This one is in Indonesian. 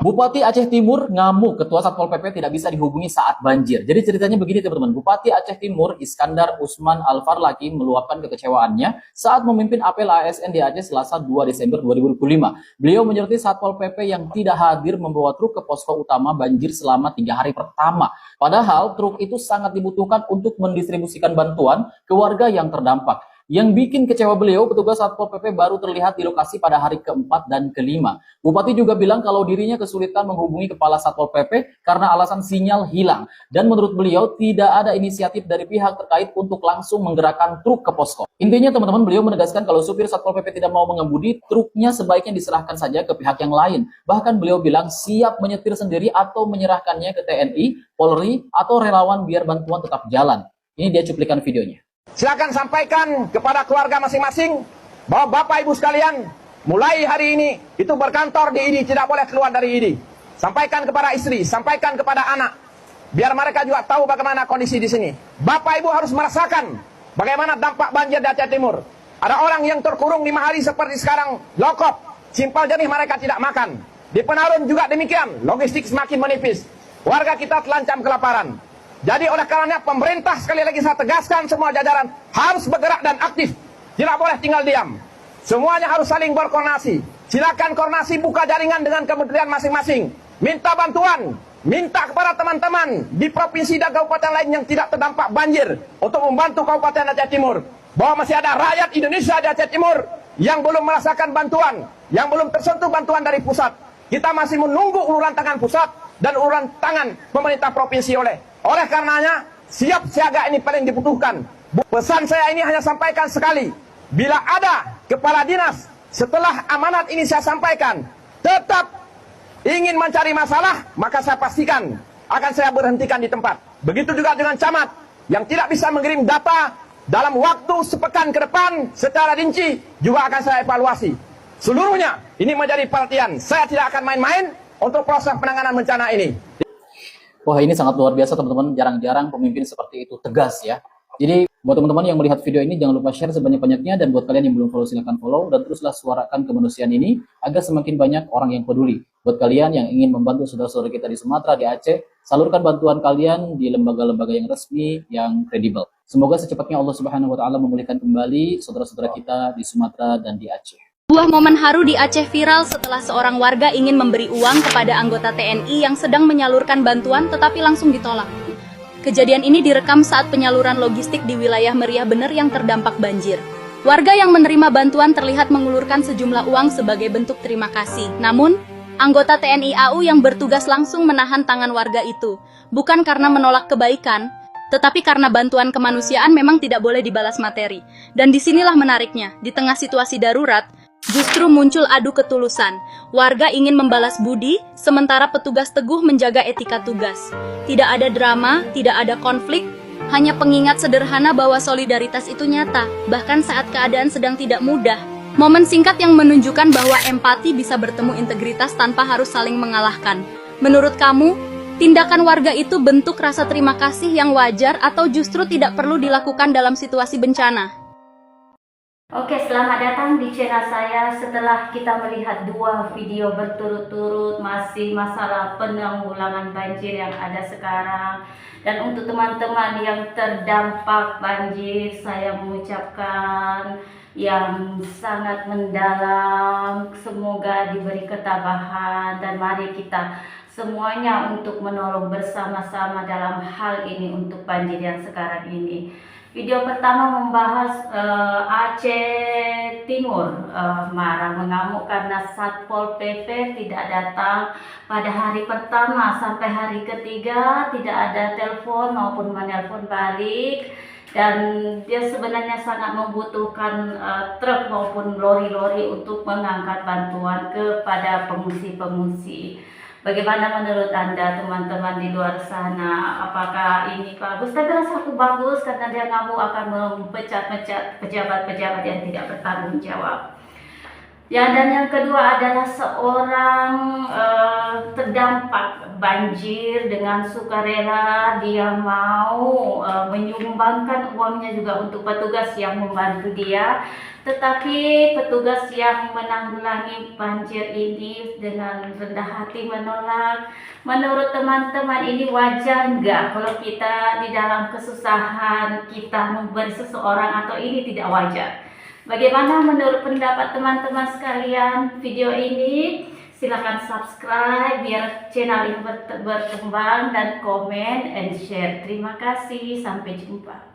Bupati Aceh Timur ngamuk, Ketua Satpol PP tidak bisa dihubungi saat banjir. Jadi ceritanya begini teman-teman, Bupati Aceh Timur Iskandar Usman Al-Farlaki meluapkan kekecewaannya saat memimpin apel ASN di Aceh Selasa 2 Desember 2025. Beliau menyoroti Satpol PP yang tidak hadir membawa truk ke posko utama banjir selama 3 hari pertama. Padahal truk itu sangat dibutuhkan untuk mendistribusikan bantuan ke warga yang terdampak. Yang bikin kecewa beliau, petugas Satpol PP baru terlihat di lokasi pada hari keempat dan kelima. Bupati juga bilang kalau dirinya kesulitan menghubungi Kepala Satpol PP karena alasan sinyal hilang. Dan menurut beliau, tidak ada inisiatif dari pihak terkait untuk langsung menggerakkan truk ke posko. Intinya teman-teman, beliau menegaskan kalau supir Satpol PP tidak mau mengemudi, truknya sebaiknya diserahkan saja ke pihak yang lain. Bahkan beliau bilang siap menyetir sendiri atau menyerahkannya ke TNI, Polri, atau relawan biar bantuan tetap jalan. Ini dia cuplikan videonya. Silakan sampaikan kepada keluarga masing-masing bahwa Bapak Ibu sekalian mulai hari ini itu berkantor di ID, tidak boleh keluar dari ID. Sampaikan kepada istri, sampaikan kepada anak, biar mereka juga tahu bagaimana kondisi di sini. Bapak Ibu harus merasakan bagaimana dampak banjir di Aceh Timur. Ada orang yang terkurung 5 hari seperti sekarang, lokop, simpel jernih mereka tidak makan. Di Penarun juga demikian, logistik semakin menipis. Warga kita terancam kelaparan. Jadi oleh karenanya pemerintah, sekali lagi saya tegaskan, semua jajaran harus bergerak dan aktif. Tidak boleh tinggal diam. Semuanya harus saling berkoordinasi. Silakan koordinasi, buka jaringan dengan kementerian masing-masing. Minta bantuan, minta kepada teman-teman di provinsi dan kabupaten lain yang tidak terdampak banjir untuk membantu Kabupaten Aceh Timur. Bahwa masih ada rakyat Indonesia di Aceh Timur yang belum merasakan bantuan, yang belum tersentuh bantuan dari pusat. Kita masih menunggu uluran tangan pusat dan uluran tangan pemerintah provinsi. Oleh karenanya, siap siaga ini paling dibutuhkan. Pesan saya ini hanya sampaikan sekali. Bila ada kepala dinas setelah amanat ini saya sampaikan, tetap ingin mencari masalah, maka saya pastikan akan saya berhentikan di tempat. Begitu juga dengan camat yang tidak bisa mengirim data dalam waktu sepekan ke depan secara rinci, juga akan saya evaluasi. Seluruhnya ini menjadi perhatian. Saya tidak akan main-main untuk proses penanganan bencana ini. Wah, ini sangat luar biasa teman-teman, jarang-jarang pemimpin seperti itu tegas ya. Jadi buat teman-teman yang melihat video ini jangan lupa share sebanyak-banyaknya, dan buat kalian yang belum follow silahkan follow, dan teruslah suarakan kemanusiaan ini agar semakin banyak orang yang peduli. Buat kalian yang ingin membantu saudara-saudara kita di Sumatera, di Aceh, salurkan bantuan kalian di lembaga-lembaga yang resmi, yang kredibel. Semoga secepatnya Allah Subhanahu wa taala memulihkan kembali saudara-saudara kita di Sumatera dan di Aceh. Sebuah momen haru di Aceh viral setelah seorang warga ingin memberi uang kepada anggota TNI yang sedang menyalurkan bantuan tetapi langsung ditolak. Kejadian ini direkam saat penyaluran logistik di wilayah Meriah Bener yang terdampak banjir. Warga yang menerima bantuan terlihat mengulurkan sejumlah uang sebagai bentuk terima kasih. Namun, anggota TNI AU yang bertugas langsung menahan tangan warga itu, bukan karena menolak kebaikan, tetapi karena bantuan kemanusiaan memang tidak boleh dibalas materi. Dan disinilah menariknya, di tengah situasi darurat, justru muncul adu ketulusan. Warga ingin membalas budi, sementara petugas teguh menjaga etika tugas. Tidak ada drama, tidak ada konflik, hanya pengingat sederhana bahwa solidaritas itu nyata, bahkan saat keadaan sedang tidak mudah. Momen singkat yang menunjukkan bahwa empati bisa bertemu integritas tanpa harus saling mengalahkan. Menurut kamu, tindakan warga itu bentuk rasa terima kasih yang wajar atau justru tidak perlu dilakukan dalam situasi bencana? Oke, selamat datang di channel saya. Setelah kita melihat 2 video berturut-turut masih masalah penanggulangan banjir yang ada sekarang, dan untuk teman-teman yang terdampak banjir, saya mengucapkan yang sangat mendalam, semoga diberi ketabahan, dan mari kita semuanya untuk menolong bersama-sama dalam hal ini untuk banjir yang sekarang ini. Video pertama membahas Aceh Timur marah mengamuk karena Satpol PP tidak datang pada hari pertama sampai hari ketiga, tidak ada telepon maupun menelpon balik, dan dia sebenarnya sangat membutuhkan truk maupun lori-lori untuk mengangkat bantuan kepada pengungsi-pengungsi. Bagaimana menurut Anda teman-teman di luar sana? Apakah ini bagus? Tapi rasa aku bagus karena dia ngamuk akan memecat-mecat pejabat-pejabat yang tidak bertanggung jawab. Ya, dan yang kedua adalah seorang terdampak banjir dengan sukarela dia mau menyumbangkan uangnya juga untuk petugas yang membantu dia. Tetapi petugas yang menanggulangi banjir ini dengan rendah hati menolak. Menurut teman-teman ini wajar nggak kalau kita di dalam kesusahan kita memberi seseorang, atau ini tidak wajar? Bagaimana menurut pendapat teman-teman sekalian video ini? Silakan subscribe biar channel ini berkembang, dan komen and share. Terima kasih, sampai jumpa.